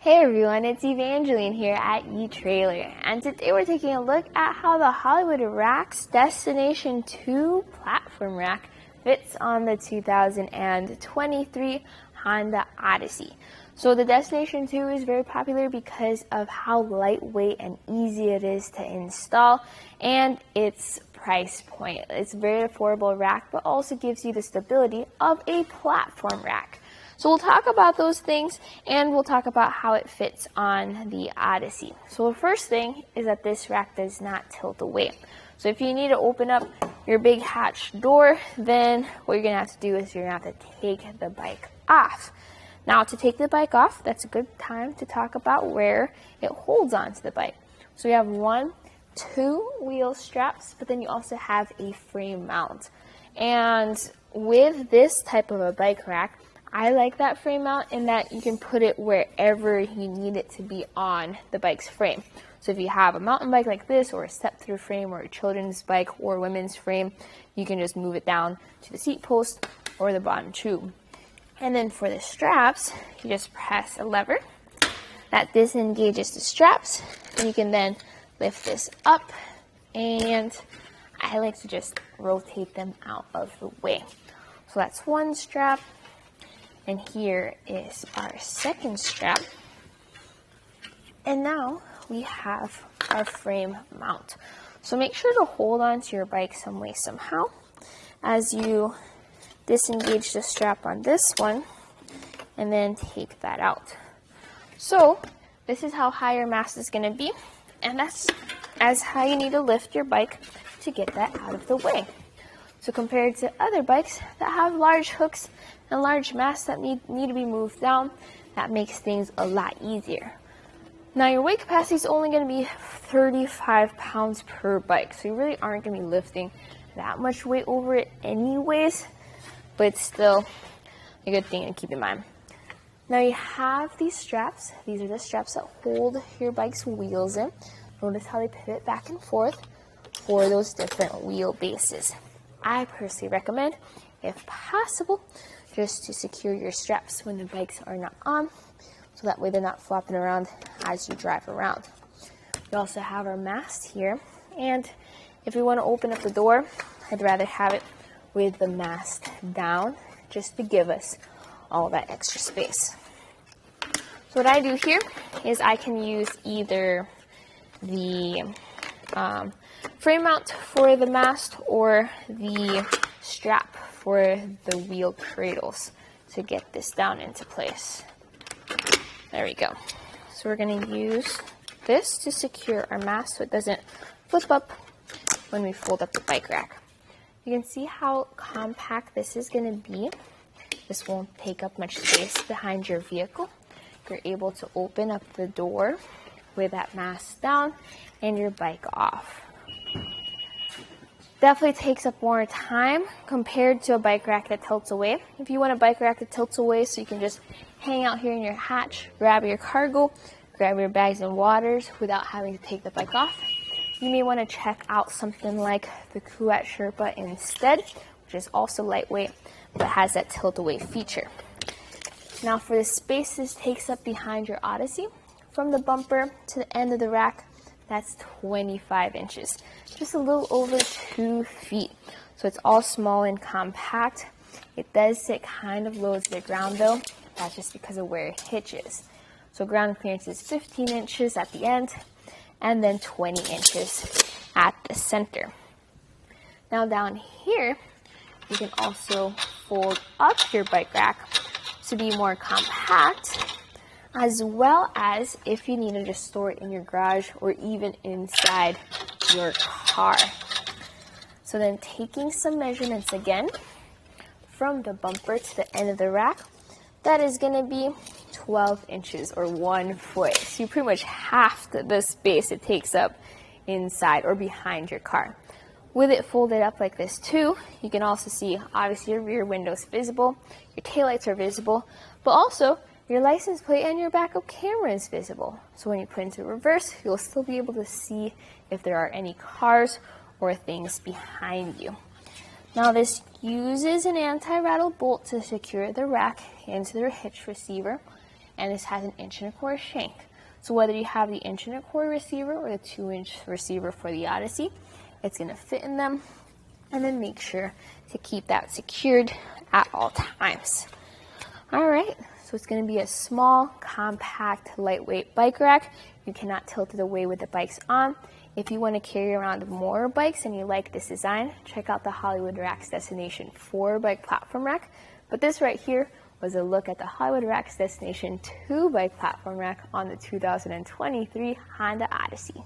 Hey everyone, it's Evangeline here at etrailer, and today we're taking a look at how the Hollywood Rack's Destination 2 platform rack fits on the 2023 Honda Odyssey. So the Destination 2 is very popular because of how lightweight and easy it is to install and its price point. It's a very affordable rack, but also gives you the stability of a platform rack. So we'll talk about those things, and we'll talk about how it fits on the Odyssey. So the first thing is that this rack does not tilt away. So if you need to open up your big hatch door, then what you're going to have to do is you're going to have to take the bike off. Now to take the bike off, that's a good time to talk about where it holds onto the bike. So you have 1, 2 wheel straps, but then you also have a frame mount. And with this type of a bike rack, I like that frame mount in that you can put it wherever you need it to be on the bike's frame. So if you have a mountain bike like this, or a step-through frame, or a children's bike, or women's frame, you can just move it down to the seat post or the bottom tube. And then for the straps, you just press a lever that disengages the straps, and you can then lift this up, and I like to just rotate them out of the way. So that's one strap. And here is our second strap. And now we have our frame mount. So make sure to hold on to your bike some way, somehow, as you disengage the strap on this one and then take that out. So this is how high your mast is going to be, and that's how you need to lift your bike to get that out of the way. So compared to other bikes that have large hooks and large masts that need to be moved down, that makes things a lot easier. Now your weight capacity is only going to be 35 pounds per bike, so you really aren't going to be lifting that much weight over it anyways, but it's still a good thing to keep in mind. Now you have these straps. These are the straps that hold your bike's wheels in. Notice how they pivot back and forth for those different wheel bases. I personally recommend, if possible, just to secure your straps when the bikes are not on, so that way they're not flopping around as you drive around. We also have our mast here, and if we want to open up the door, I'd rather have it with the mast down, just to give us all that extra space. So what I do here is I can use either the frame mount for the mast or the strap for the wheel cradles to get this down into place. There we go. So we're going to use this to secure our mast so it doesn't flip up when we fold up the bike rack. You can see how compact this is going to be. This won't take up much space behind your vehicle. You're able to open up the door with that mast down and your bike off. Definitely takes up more time compared to a bike rack that tilts away. If you want a bike rack that tilts away so you can just hang out here in your hatch, grab your cargo, grab your bags and waters without having to take the bike off, you may want to check out something like the Kuat Sherpa instead, which is also lightweight but has that tilt away feature. Now for the space this takes up behind your Odyssey, from the bumper to the end of the rack, that's 25 inches, just a little over 2 feet. So it's all small and compact. It does sit kind of low to the ground though. That's just because of where it hitches. So ground clearance is 15 inches at the end, and then 20 inches at the center. Now down here, you can also fold up your bike rack to be more compact, as well as if you need to just store it in your garage or even inside your car. So then taking some measurements again from the bumper to the end of the rack, that is going to be 12 inches or 1 foot. So you pretty much half the space it takes up inside or behind your car. With it folded up like this too, you can also see obviously your rear window is visible, your taillights are visible, but also your license plate and your backup camera is visible. So when you put into reverse, you'll still be able to see if there are any cars or things behind you. Now this uses an anti-rattle bolt to secure the rack into the hitch receiver, and this has an 1.25" shank. So whether you have the 1.25" receiver or the 2" receiver for the Odyssey, it's going to fit in them. And then make sure to keep that secured at all times. All right, so it's going to be a small, compact, lightweight bike rack. You cannot tilt it away with the bikes on. If you want to carry around more bikes and you like this design, check out the Hollywood Rack's Destination 4 bike platform rack. But this right here was a look at the Hollywood Rack's Destination 2 bike platform rack on the 2023 Honda Odyssey.